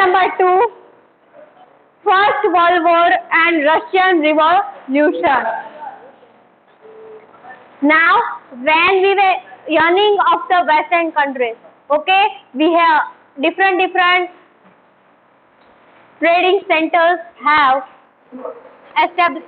number 2, First World War and Russian Revolution. Now, when we were yearning of the Western countries, okay, we have different trading centers have established.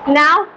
Now,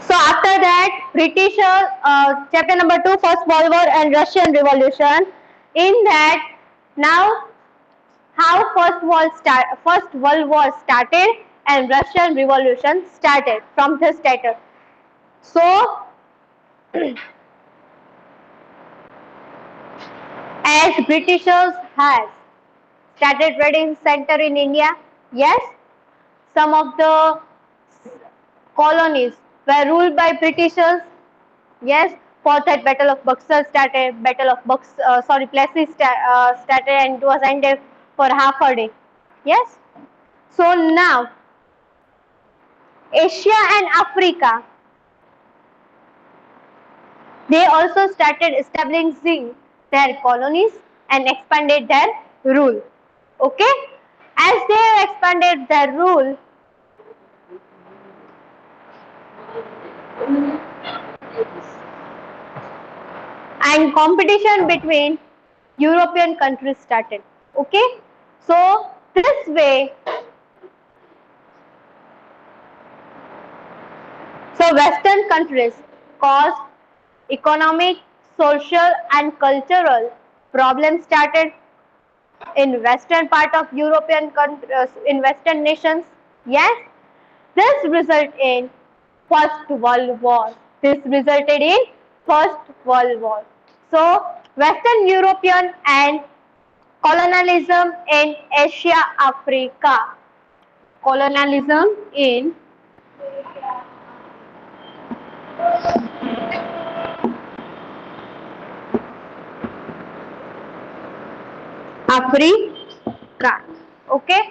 so after that, British chapter number 2, First World War and Russian Revolution. In that, now how First World War started and Russian Revolution started from this chapter. So, as Britishers has started trading center in India, yes, some of the colonies were ruled by Britishers. Yes, fought at Battle of Buxar started, Plassey started, and it was ended for half a day. Yes. So now, Asia and Africa, they also started establishing their colonies and expanded their rule. Okay. As they have expanded their rule, and competition between European countries started. Okay. So this way, so Western countries caused economic, social and cultural problems started in western part of European countries, in western nations. Yes, this resulted in First World War. This resulted in First World War. So, Western European and colonialism in Asia, Africa. Colonialism in Africa. Okay.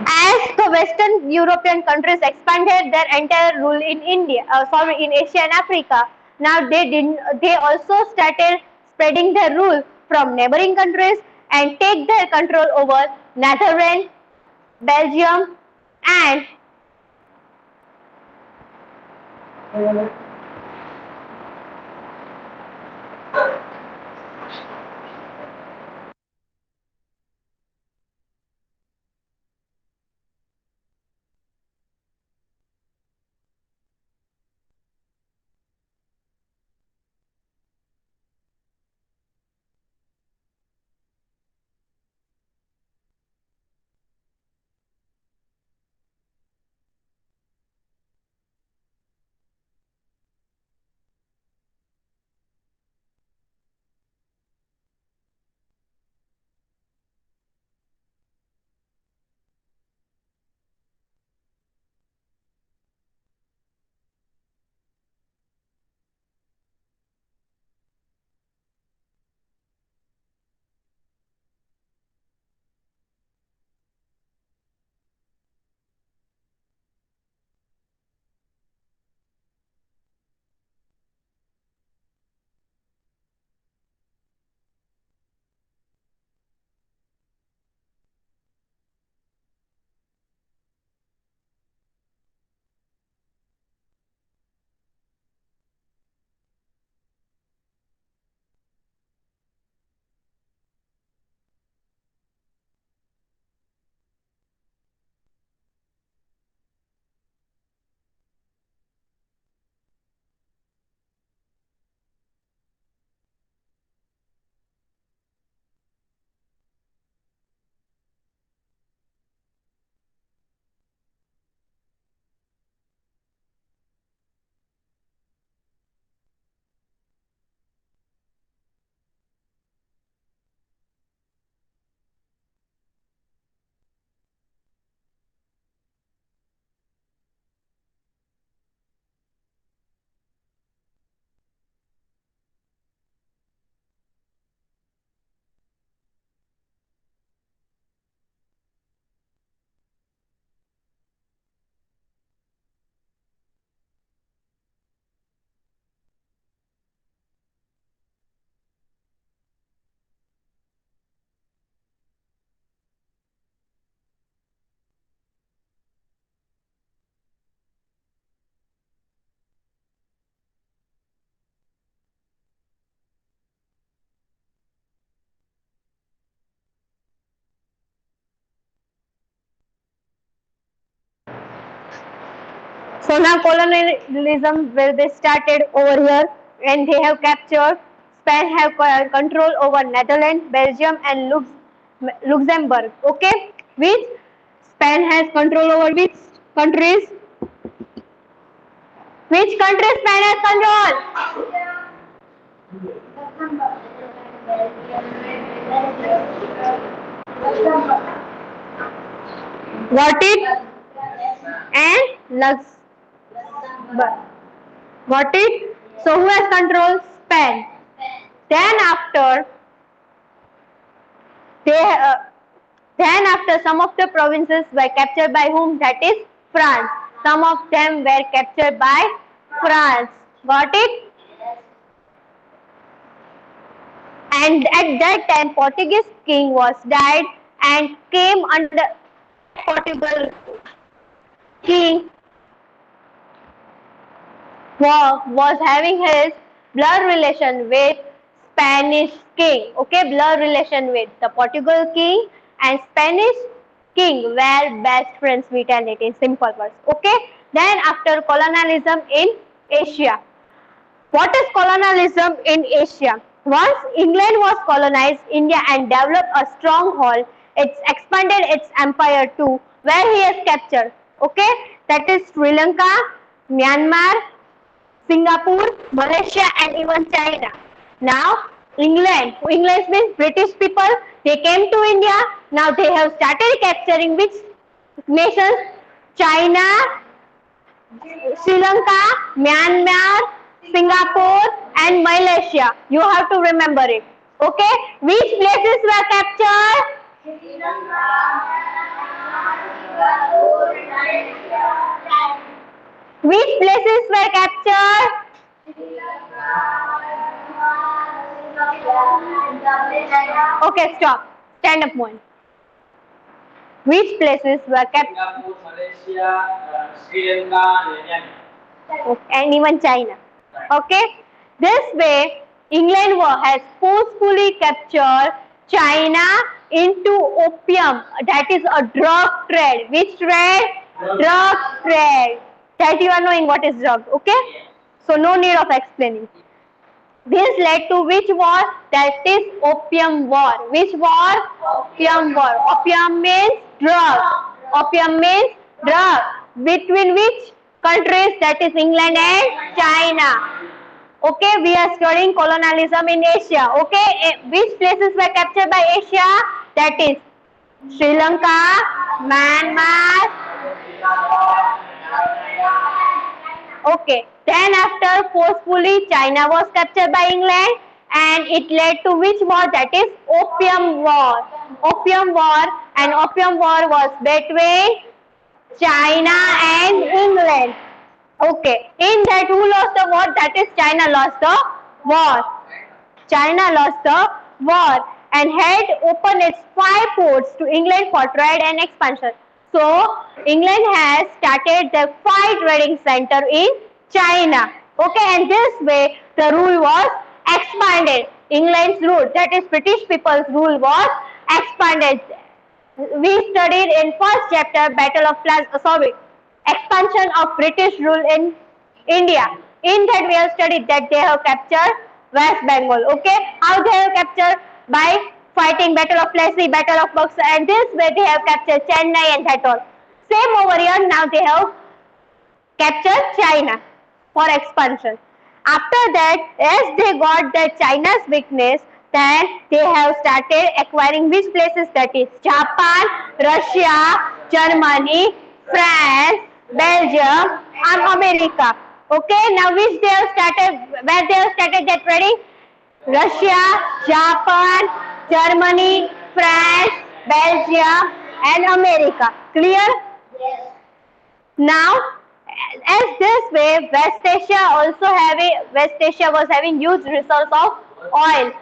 As the Western European countries expanded their entire rule in in Asia and Africa, now they also started spreading their rule from neighboring countries and take their control over Netherlands, Belgium, and so now colonialism will be started over here, and they have captured. Spain have control over Netherlands, Belgium, and Luxembourg. Okay, which Spain has control over which countries? Which country Spain has control? Got it? And Luxembourg. Got it? So who has control? Spain. Then after they then after some of the provinces were captured by whom? That is France. Some of them were captured by France. Got it? And at that time Portuguese king was died and came under Portugal king was having his blood relation with Spanish king. Okay, blood relation with the Portugal king and Spanish king were best friends, we tell it in simple words. Okay, then after colonialism in Asia, What is colonialism in Asia? Once England was colonized India and developed a stronghold, it expanded its empire to where he has captured. Okay, that is Sri Lanka, Myanmar, Singapore, Malaysia, and even China. Now, England means British people, they came to India. Now they have started capturing which nations? China, Sri Lanka, Myanmar, Singapore, and Malaysia. You have to remember it. Okay? Which places were captured? Which places were captured? Okay, stop. Stand up one. Which places were captured? Singapore, Malaysia, Sri Lanka, And even China. Okay? This way, England has forcefully captured China into opium. That is a drug trade. Which trade? Drug trade. That you are knowing what is drug. Okay? So no need of explaining. This led to which war? That is Opium War. Which war? Opium War. Opium means drug. Opium means drug. Between which countries? That is England and China. Okay, we are studying colonialism in Asia. Okay, which places were captured by Asia? That is Sri Lanka, Myanmar. Okay, then after forcefully China was captured by England and it led to which war? That is Opium War. Opium War, and Opium War was between China and England. Okay, in that who lost the war? That is China lost the war. China lost the war and had opened its 5 ports to England for trade and expansion. So, England has started the 5 trading center in China. Okay, and this way the rule was expanded. England's rule, that is British people's rule, was expanded. We studied in first chapter Battle of expansion of British rule in India. In that we have studied that they have captured West Bengal. Okay, how they have captured? By fighting Battle of Plassey, Battle of Buxar, and this way they have captured Chennai and that all. Same over here. Now they have captured China for expansion. After that, as they got the China's weakness, then they have started acquiring which places? That is Japan, Russia, Germany, France, Belgium, and America. Okay, now which they have started, where they have started their trading? Russia, Japan, Germany, France, Belgium, and America. Clear? Yes. Now, as this way, West Asia was having huge resource of oil.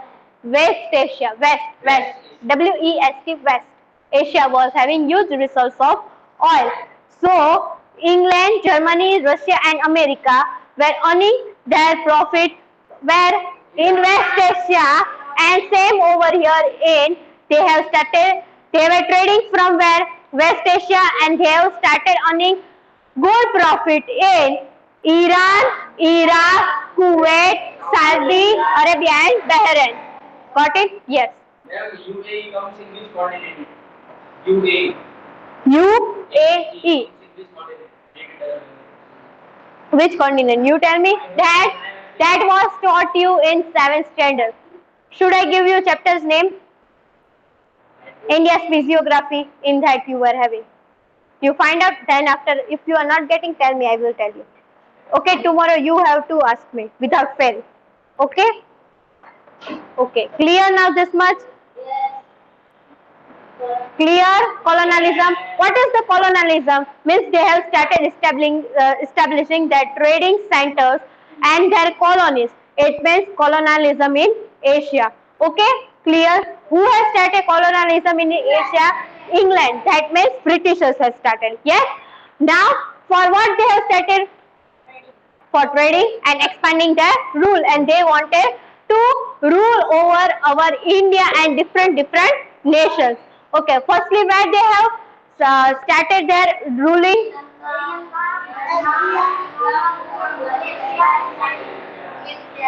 West Asia, West, W-E-S-T, West Asia was having huge resource of oil. So, England, Germany, Russia, and America were earning their profit where in West Asia, and same over here they were trading from where? West Asia, and they have started earning good profit in Iran, Iraq, Kuwait, Saudi Arabia, and Bahrain. Got it? Yes. UAE comes in which continent? UAE. UAE. Which continent? You tell me. That was taught you in 7th standard. Should I give you chapter's name? India's physiography, in that you were having. You find out, then after, if you are not getting, tell me, I will tell you. Okay, tomorrow you have to ask me without fail. Okay? Okay, clear now this much? Yes. Clear? Colonialism. What is the colonialism? Means they have started establishing their trading centers and their colonies. It means colonialism in Asia. Okay? Clear? Who has started colonialism in Asia? England. That means Britishers have started. Yes? Now, for what they have started? For trading and expanding their rule, and they wanted to rule over our India and different nations. Okay, firstly where they have started their ruling?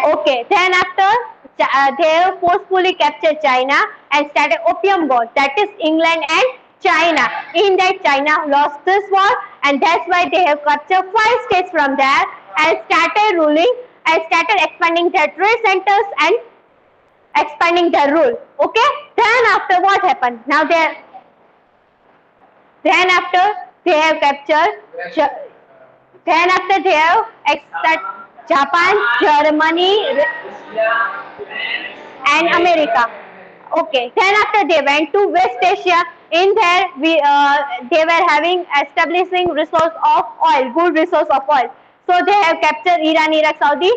Okay, then after they forcefully captured China and started opium war. That is England and China. In that China lost this war, and that's why they have captured 5 states from there and started ruling and started expanding their trade centers and expanding their rule. Okay. Then after what happened? Now then after they have captured. Then after they have Japan, Germany, and America. Okay. Then after they went to West Asia. In there, they were having establishing resource of oil, good resource of oil. So they have captured Iran, Iraq, Saudi.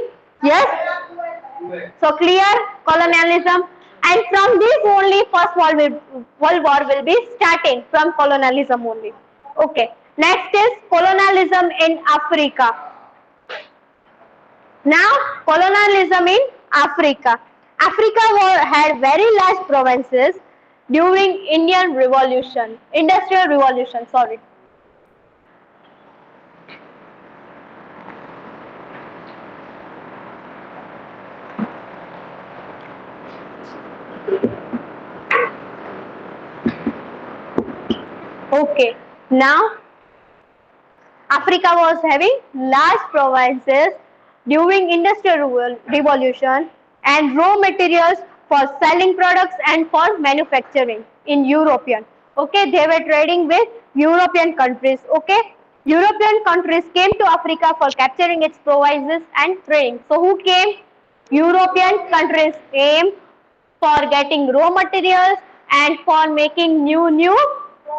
Yes. So clear colonialism, and from this only World War will be starting from colonialism only. Okay. Next is colonialism in Africa. Now, colonialism in Africa. Africa had very large provinces during Industrial Revolution, sorry. Okay, now Africa was having large provinces during Industrial Revolution and raw materials for selling products and for manufacturing in European. Okay, they were trading with European countries. Okay, European countries came to Africa for capturing its provinces and trading. So who came? European countries came for getting raw materials and for making new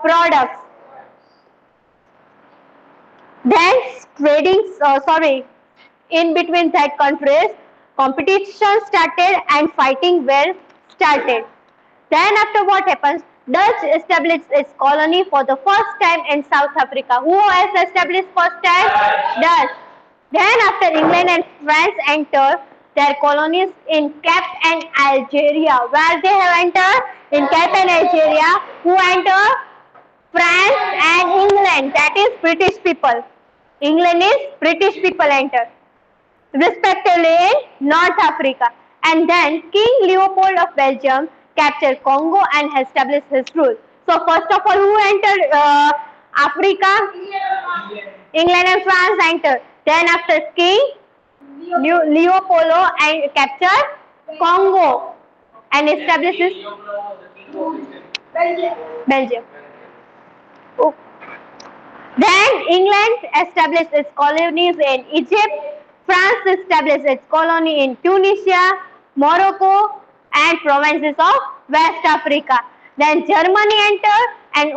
products. Then in between that countries, competition started and fighting were started. Then after what happens? Dutch established its colony for the first time in South Africa. Who has established first time? Dutch. Then after England and France entered their colonies in Cape and Algeria. Where they have entered? In Cape and Algeria. Who entered? France and England. That is British people. England is British people entered, respectively in North Africa. And then King Leopold of Belgium captured Congo and established his rule. So first of all, who entered Africa? England and France entered. Then after King Leopoldo and captured Congo and establishes Belgium. Oh. Then England established its colonies in Egypt. France established its colony in Tunisia, Morocco, and provinces of West Africa. Then Germany entered and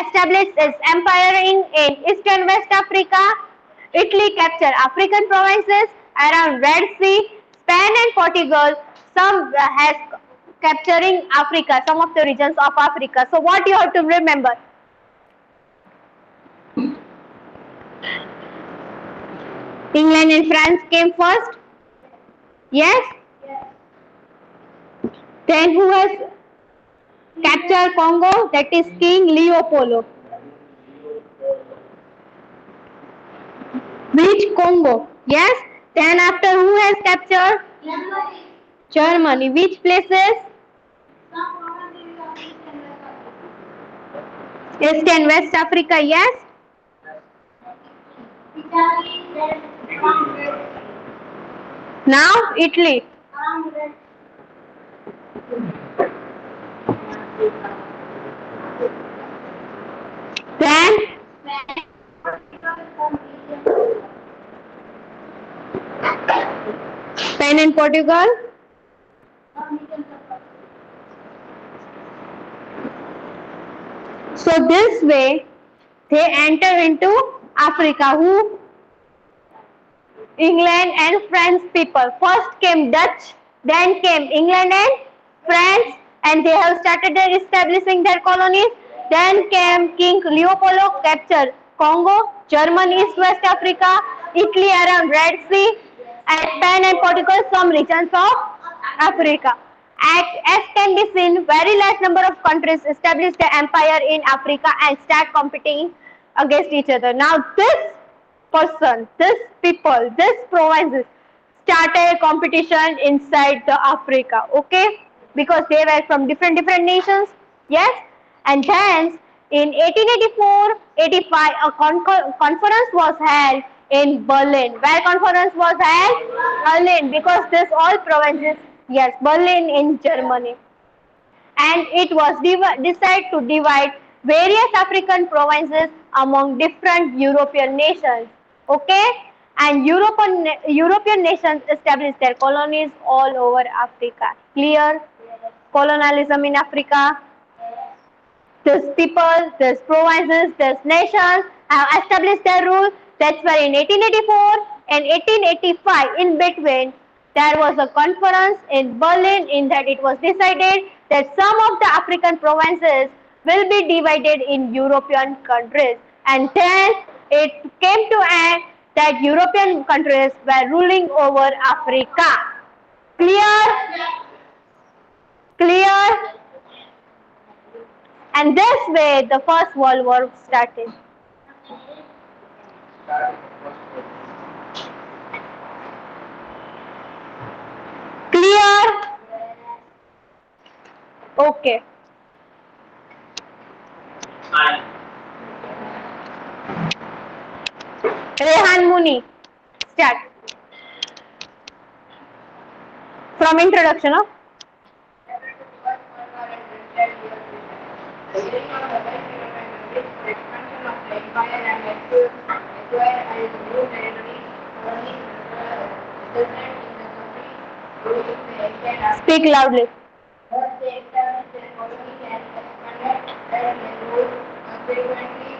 established its empire in East and West Africa. Italy captured African provinces around Red Sea. Spain and Portugal has capturing Africa, some of the regions of Africa. So what you have to remember? England and France came first. Yes? Then who has captured Congo? That is King Leopoldo. Which Congo? Yes? Then after who has captured? Germany. Which places? East and West Africa, yes? Now Italy. Then Spain and Portugal. So this way they enter into Africa. Who? England and French people. First came Dutch, then came England and France, and they have started establishing their colonies. Then came King Leopoldo, captured Congo, Germany, East West Africa, Italy around Red Sea, and Spain and Portugal, some regions of Africa. As can be seen, very large number of countries established their empire in Africa and start competing against each other. Now this person, this people, this provinces started competition inside the Africa, okay, because they were from different nations, yes, and then in 1884-85 a conference was held in Berlin. Where conference was held? Berlin, because this all provinces, yes, Berlin in Germany, and it was decided to divide various African provinces among different European nations. Okay, and European nations established their colonies all over Africa. Clear? Colonialism in Africa. These people, these provinces, these nations have established their rule. That's why in 1884 and 1885, in between, there was a conference in Berlin. In that, it was decided that some of the African provinces will be divided in European countries, and then it came to end that European countries were ruling over Africa. Clear? Clear? And this way, the First World War started. Clear? Okay. Rehan Muni, start. From introduction, huh? The beginning of the West European countries for expansion of the empire and acquire and new territories, colonies resulted in the country ruling the ancient Africa. Speak loudly. Thus they established their colonies and expanded their rule. Consequently,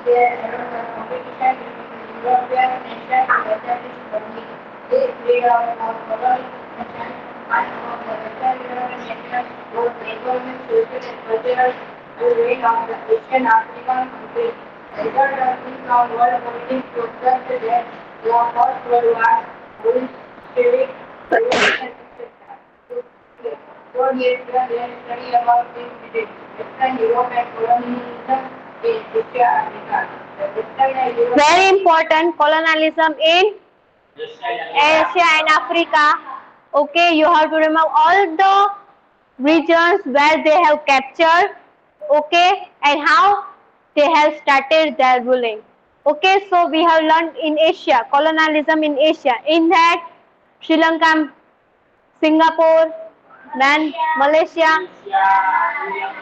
there arose a competition between the European nations to establish colonies. This led out of colonial expansion and of the Western European nations was the economic, social and cultural reign of the Asian African countries. The result of this long world politics was such that the First World War, Bolshevik revolution, etc. So here they study about this Western Europe and colonialism in Asia Africa. The Western and Europe. Very important, colonialism in Asia and Africa. Okay, you have to remember all the regions where they have captured, okay, and how they have started their ruling. Okay, so we have learned in Asia, colonialism in Asia. In that, Sri Lanka, Singapore, Malaysia,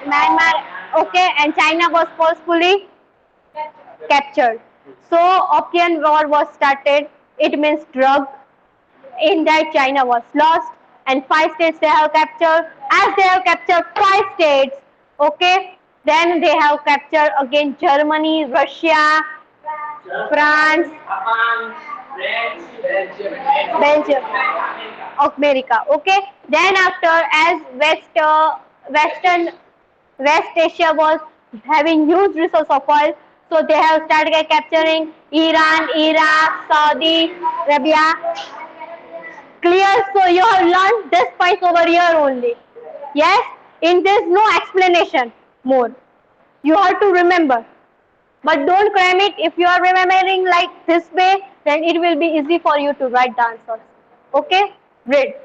Myanmar, okay, and China was forcefully captured. So Opium War was started. It means drug. In that, China was lost, and 5 states they have captured. As they have captured 5 states, okay, then they have captured again Germany, Russia, France, Belgium, America. Okay. Then after, as West Asia was having huge resource of oil, so they have started capturing Iran, Iraq, Saudi Arabia. Clear? So you have learned this point over here only. Yes? In this, no explanation more. You have to remember. But don't cram it. If you are remembering like this way, then it will be easy for you to write the answers. Okay? Read.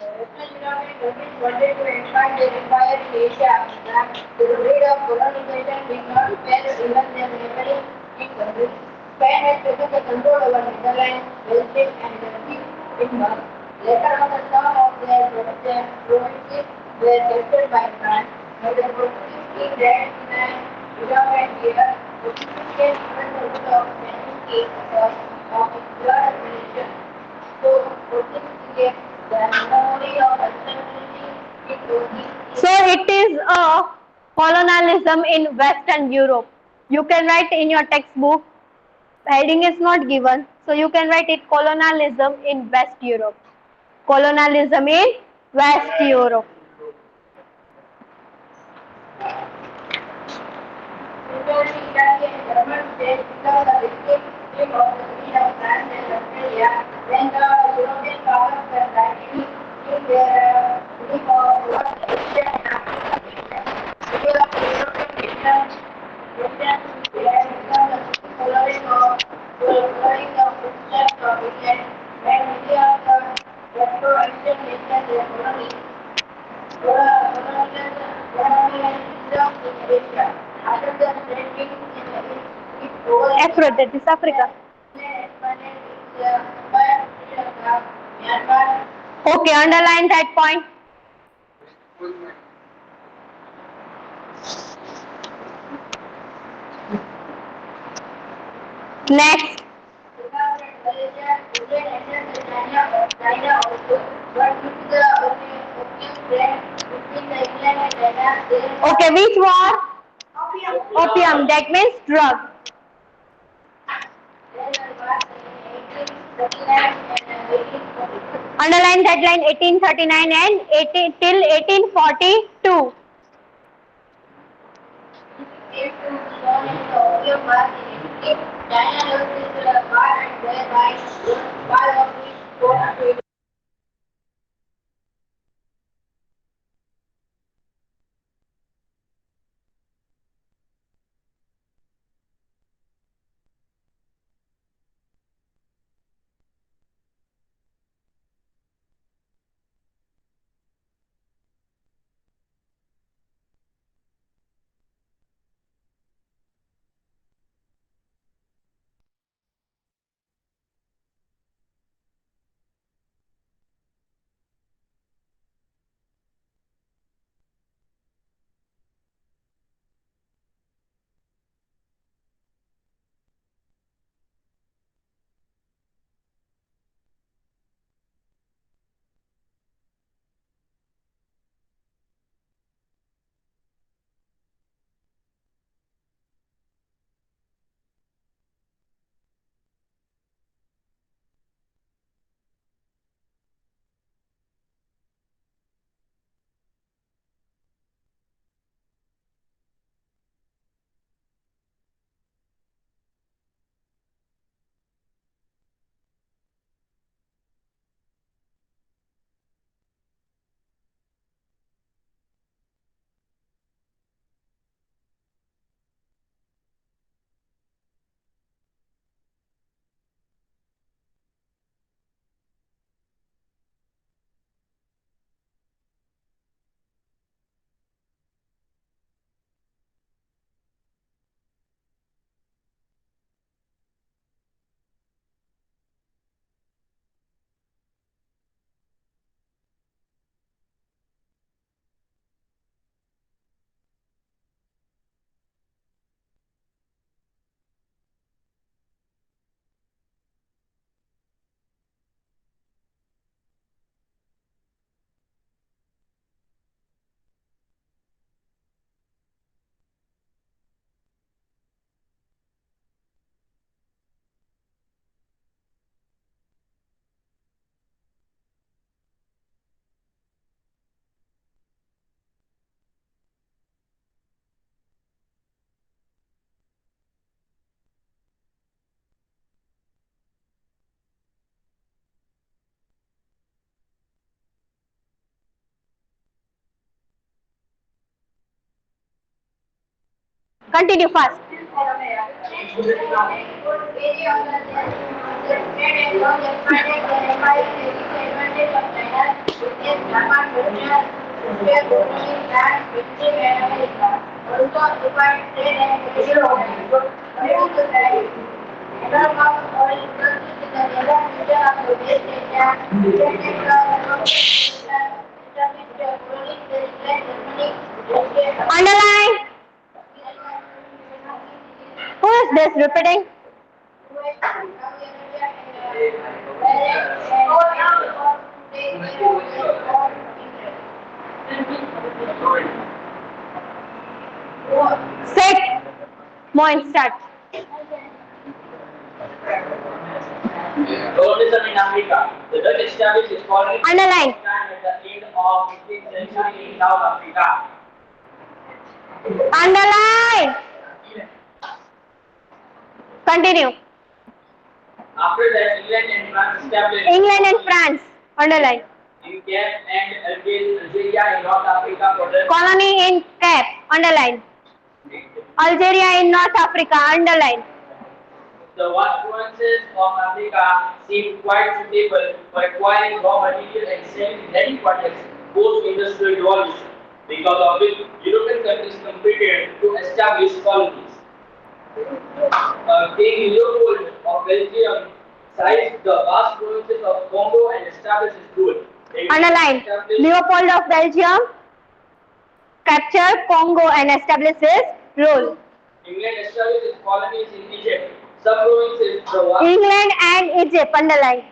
The Western European countries wanted to expand their empire in Asia Africa. The rate of colonization did not spare even their neighboring countries. Spain had taken the control over Netherlands, Belgium, and Turkey in March. Later on, some of their provinces were captured by France. But the Portuguese king died in an European year. Portuguese came even the rule of Spanish king of his blood relation. So, Portuguese gave the memory of responsibility in Turkey. So it is a colonialism in Western Europe. You can write in your textbook. Heading is not given, so you can write it colonialism in West Europe. Colonialism in West Europe. Similarly, Italy and German states become the victim of the greed of France and Australia when the European powers were gradually in their grip of what Asia and Africa became. Many of the European nations had become the following of footsteps of England when nations were colonies. Colonialism in Asia. After the spreading its over Afro, that is Africa. expanded its empire to Sri Lanka, Myanmar. Okay, underline that point. Next. Malaysia, India, and China also. But due to the opium trade between the England and China, there Okay, which war? Opium, that means drug. were wars in 1839 and 1842. Underline that line 1839 and till 1842. Came to be known as the opium wars in Italy. China lost its war and thereby part of its coast to India. Continue fast. Underline. Who is this repeating? Sit. Moin, start. Colonialism in Africa. The Dutch established its colony Underline. at the end of 15th century in South Africa. Underline. Continue. After that, England and France established England and France. Underline. in Cape and Algeria in North Africa for the Colony in Cape. Underline. Algeria in North Africa. Underline. the vast provinces of Africa seem quite suitable for acquiring raw material and selling in many quarters post-industrial revolution, because of which European countries competed to establish colonies. King Leopold of Belgium seized the vast provinces of Congo and established his rule. Underline. Leopold of Belgium captured Congo and established his rule. England established its colonies in Egypt. Some provinces, England and Egypt. Underline.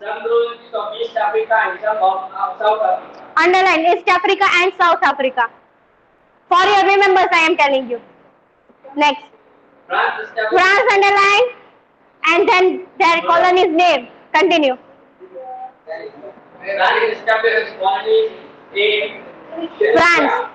Some provinces of East Africa and some of South Africa. Underline. East Africa and South Africa. For your remembers, I am telling you. Next. France underline, and then their colony's name. Continue. France established its colonies in France.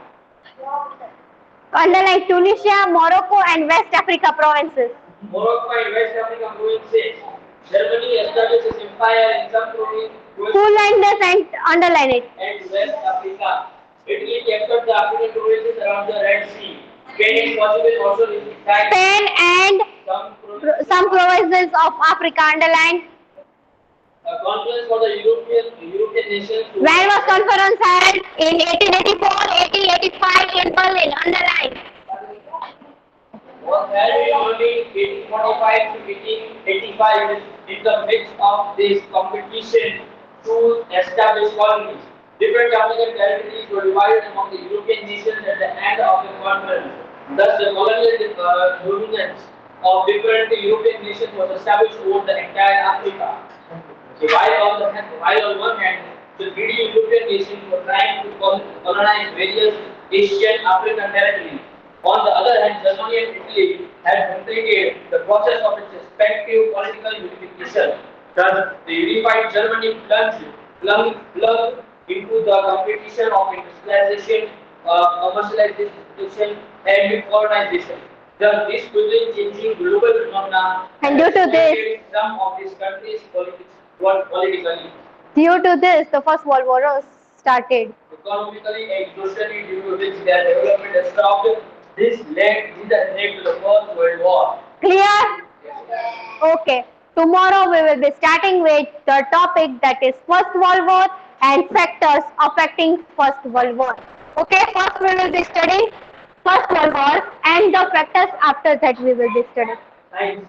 Underline Tunisia, Morocco, and West Africa provinces. Morocco and West Africa provinces. Germany established its empire in some provinces. Full line this and underline it. And West Africa. Italy captured the African provinces around the Red Sea. Spain and Portugal also received Spain and some provinces of Africa. Underline. A conference for the European nations. Where was conference held? In 1884, 1885 in Berlin. Underline. Was held in only 1845 to 1885 in the midst of this competition to establish colonies. Different African territories were divided among the European nations at the end of the conference. Thus, the colonial dominance of different European nations was established over the entire Africa. While on one hand, the greedy European nations were trying to colonize various Asian African territories. On the other hand, Germany and Italy had completed the process of its respective political unification. Thus, the unified Germany plunged into the competition of industrialization, commercialization, and colonization. Thus, this quickly changing global phenomena and due to this, some of these countries politically. Due to this, the First World War started. Economically and socially, due to which their development has stopped. This led to the First World War. Clear? Okay. Tomorrow we will be starting with the topic that is First World War and factors affecting First World War. Okay, first we will be studying First World War and the factors after that we will be studying. Thanks.